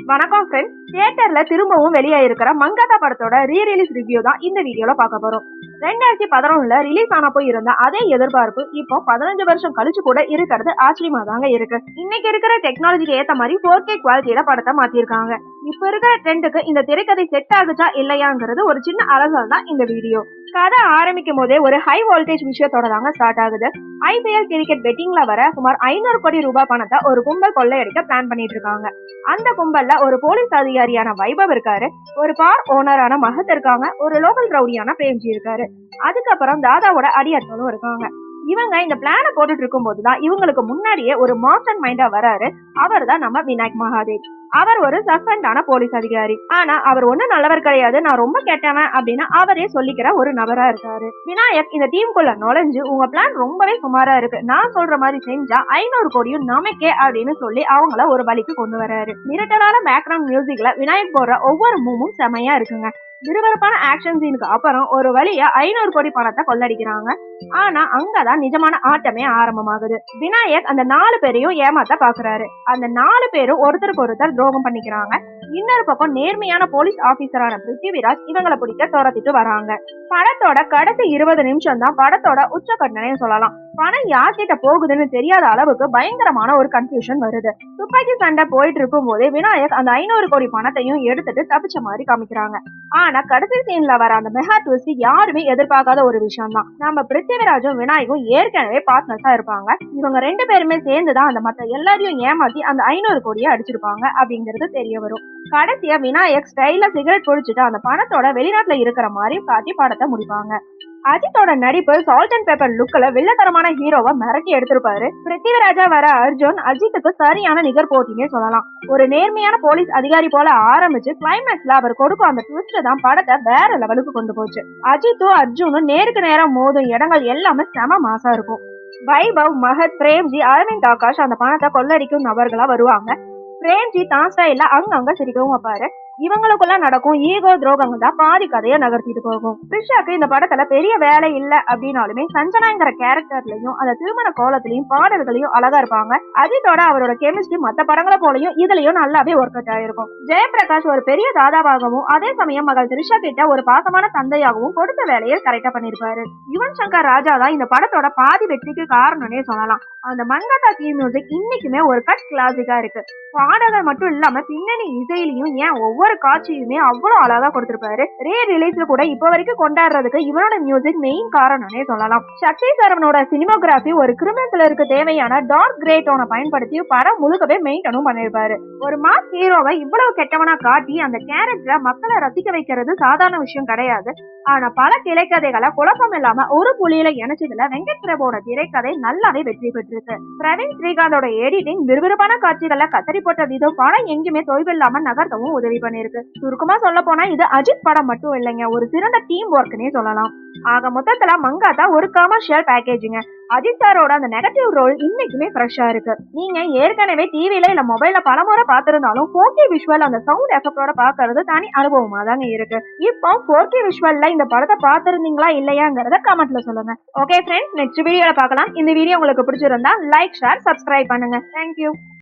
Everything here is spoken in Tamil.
வணக்கம் ஃப்ரெண்ட்ஸ். தியேட்டர்ல திரும்பவும் வெளியாயிருக்கிற மங்காத்தா படத்தோட ரீரிலீஸ் ரிவ்யூ தான் இந்த வீடியோல பார்க்க போறோம். 2011ல ரிலீஸ் ஆனப்போ இருந்த அதே எதிர்பார்ப்பு இப்போ 15 வருஷம் கழிச்சு கூட இருக்கிறது ஆச்சரியமா தாங்க இருக்கு. இன்னைக்கு இருக்கிற டெக்னாலஜிக்கு ஏத்த மாதிரி 4K குவாலிட்டியில படத்தை மாத்திருக்காங்க. இப்ப இருக்கிற ட்ரெண்டுக்கு இந்த திரைக்கதை செட் ஆகுச்சா இல்லையாங்கிறது ஒரு சின்ன அலசல் தான் இந்த வீடியோ. கதை ஆரம்பிக்கும் போதே ஒரு ஹை வோல்டேஜ் விஷயத்தோட தாங்க ஸ்டார்ட் ஆகுது. IPL கிரிக்கெட் பெட்டிங்ல வர சுமார் 500 கோடி ரூபாய் பணத்தை ஒரு கும்பல் கொள்ளையடிக்க பிளான் பண்ணிட்டு இருக்காங்க. அந்த கும்பல்ல ஒரு போலீஸ் அதிகாரியான வைபவ் இருக்காரு, ஒரு பார் ஓனரான மகத் இருக்காங்க, ஒரு லோக்கல் ரவுடியான பிரேம்ஜி இருக்காரு, அதுக்கப்புறம் தாதாவோட அடியாட்களும் இருக்காங்க. இவங்க இந்த பிளான போட்டுட்டு இருக்கும் போதுதான் இவங்களுக்கு முன்னாடியே ஒரு மாஸ்டர் மைண்டா வராரு. அவர் தான் நம்ம விநாயக் மகாதேவ். அவர் ஒரு சஸ்பெண்ட் ஆன போலீஸ் அதிகாரி. ஆனா அவர் ஒன்னும் நல்லவர் கிடையாது, நான் ரொம்ப கெட்டவன் அப்படின்னு அவரே சொல்லிக்கிற ஒரு நபரா இருக்காரு. விநாயக் இந்த டீமுக்குள்ள நுழைஞ்சு உங்க பிளான் ரொம்பவே சுமாரா இருக்கு, நான் சொல்ற மாதிரி செஞ்சா 500 கோடியும் நமக்கே அப்படின்னு சொல்லி அவங்கள ஒரு வழிக்கு கொண்டு வராரு. மிரட்டலான பேக்ரவுண்ட் மியூசிக்ல விநாயக் போடுற ஒவ்வொரு மூவும் செமையா இருக்குங்க. விறுவிறுப்பான ஆக்ஷன் சீனுக்கு அப்புறம் ஒரு வழியா 500 கோடி பணத்தை கொள்ளடிக்கிறாங்க. ஆனா அங்கதான் நிஜமான ஆட்டமே ஆரம்பமாகுது. விநாயக் அந்த 4 பேரையும் ஏமாத்த பாக்குறாரு. அந்த 4 பேரும் ஒருத்தருக்கு ஒருத்தர் துரோகம் பண்ணிக்கிறாங்க. இன்னொரு பக்கம் நேர்மையான போலீஸ் ஆபீசரான பிருத்திவிராஜ் இவங்களை பிடிக்க துரத்திட்டு வராங்க. படத்தோட கடைசி 20 நிமிஷம் தான் படத்தோட உச்சக்கட்டணே சொல்லலாம். பணம் யார்கிட்ட போகுதுன்னு தெரியாத அளவுக்கு பயங்கரமான ஒரு கன்ஃபியூஷன் வருது. துப்பாக்கி சண்டை போயிட்டு இருக்கும் போதே விநாயக் அந்த 500 கோடி பணத்தையும் எடுத்துட்டு தப்பிச்ச மாதிரி காமிக்கிறாங்க. ஆனா கடைசி சீன்ல வர அந்த மெகா ட்விஸ்ட் யாருமே எதிர்பார்க்காத ஒரு விஷயம் தான். நம்ம பிருத்திவிராஜும் விநாயகும் ஏற்கனவே பார்ட்னர்ஸா இருப்பாங்க. இவங்க 2 பேருமே சேர்ந்துதான் அந்த மத்த எல்லாரையும் ஏமாத்தி அந்த 500 கோடியை அடிச்சிருப்பாங்க அப்படிங்கிறது தெரிய வரும். கடைசியா விநாயக் ஸ்டைல சிகரெட் குடிச்சிட்டு அந்த பணத்தோட வெளிநாட்டுல இருக்கிற மாதிரி காட்டி படத்தை முடிப்பாங்க. அஜித்தோட நடிப்பு சால்ட் அண்ட் பேப்பர் லுக்ல வில்லத்தரமான ஹீரோவை மிரட்டி எடுத்திருப்பாரு. பிருத்திவிராஜா வர அர்ஜுன் அஜித்துக்கு சரியான நிகர் போட்டினே சொல்லலாம். ஒரு நேர்மையான போலீஸ் அதிகாரி போல ஆரம்பிச்சு கிளைமேக்ஸ்ல அவர் கொடுக்கும் அந்த ட்விஸ்ட் தான் படத்தை வேற லெவலுக்கு கொண்டு போச்சு. அஜித்தும் அர்ஜுனும் நேருக்கு நேரம் மோதும் இடங்கள் எல்லாமே செம மாசா இருக்கும். வைபவ், மகத், பிரேம்ஜி, அரவிந்த் ஆகாஷ் அந்த பணத்தை கொள்ளடிக்கும் நபர்களா வருவாங்க. பிரேம்ஜி தான் ஸ்டைல்ல அங்கங்க சிரிக்கவும் வைப்பாரு. இவங்களுக்குள்ள நடக்கும் ஈகோ துரோகங்கள் தான் பாதி கதையை நகர்த்திட்டு போகும். த்ரிஷாக்கு இந்த படத்துல பெரிய வேலை இல்ல அப்படின்னாலுமே சஞ்சனாங்கிற கேரக்டர்லயும் அந்த திருமண கோலத்திலையும் பாடல்களையும் அழகா இருப்பாங்க. அஜித்தோட அவரோட கெமிஸ்ட்ரி மத்த படங்களை போலயும் இதுலயும் நல்லாவே ஒர்க் அவுட் ஆயிருக்கும். ஜெயபிரகாஷ் ஒரு பெரிய தாதாவாகவும் அதே சமயம் மகள் த்ரிஷா கிட்ட ஒரு பாசமான தந்தையாகவும் கொடுத்த வேலையை கரெக்டா பண்ணிருப்பாரு. யுவன் சங்கர் ராஜா தான் இந்த படத்தோட பாதி வெற்றிக்கு காரணம்னே சொல்லலாம். அந்த மங்காத்தா தீம் மியூசிக் இன்னைக்குமே ஒரு கட் கிளாசிக்கா இருக்கு. பாடல்கள் மட்டும் இல்லாம பின்னணி இசையிலையும் ஏன் ஒவ்வொரு காட்சியுமே அவ்வளவு அழகா கொடுத்திருப்பாரு. ரீ ரிலீஸ்ல கூட இப்ப வரைக்கும் கொண்டாடுறதுக்கு இவனோட மியூசிக் மெயின் காரணம்னே சொல்லலாம். சக்தி சரவணோட சினிமோகிராபி ஒரு கிரிமினல் த்ரில்லருக்கு தேவையான டார்க் கிரே டோனை பயன்படுத்தி படம் முழுக்கவே மெயின்டனும் பண்ணிருப்பாரு. ஒரு மாஸ் ஹீரோவை இவ்வளவு கெட்டவனா காட்டி அந்த கேரக்டரை மக்களை ரசிக்க வைக்கிறது சாதாரண விஷயம் கிடையாது. ஆனா பல திரைக்கதைகளை குழப்பம் இல்லாம ஒரு புள்ளியில இணைச்சதுல வெங்கட் பிரபுவோட திரைக்கதை நல்லாவே வெற்றி பெற்றிருக்கு. பிரவீன் ஸ்ரீகாந்தோட எடிட்டிங் விறுவிறுப்பான காட்சிகளை கத்தரி போட்ட விதம் படம் எங்குமே தொய்வில்லாம நகர்த்தவும் உதவி பண்ணிருக்கு. சுருக்கமா சொல்ல போனா இது அஜித் படம் மட்டும் இல்லைங்க, ஒரு சிறந்த டீம் ஒர்க்னே சொல்லலாம். ஆக மொத்தத்துல மங்காத்தா ஒரு கமர்ஷியல் பேக்கேஜிங்க. அஜித் சாரோட அந்த நெகட்டிவ் ரோல் இன்னைக்குமே ஃப்ரெஷ்ஷா இருக்கு. நீங்க ஏற்கனவே டிவில இல்ல மொபைல்ல பலமுறை பார்த்திருந்தாலும் 4K விஷுவல் அந்த சவுண்ட் எஃபெக்டோட பாக்குறது தனி அனுபவமா தாங்க இருக்கு. இப்போ 4K விஷுவல்ல இந்த படத்தை பார்த்திருந்தீங்களா இல்லையாங்கிறத கமெண்ட்ல சொல்லுங்க. ஓகே ஃப்ரெண்ட்ஸ், நெக்ஸ்ட் வீடியோல பார்க்கலாம். இந்த வீடியோ உங்களுக்கு பிடிச்சிருந்தா லைக், ஷேர், சப்ஸ்கிரைப் பண்ணுங்க. தேங்க்யூ.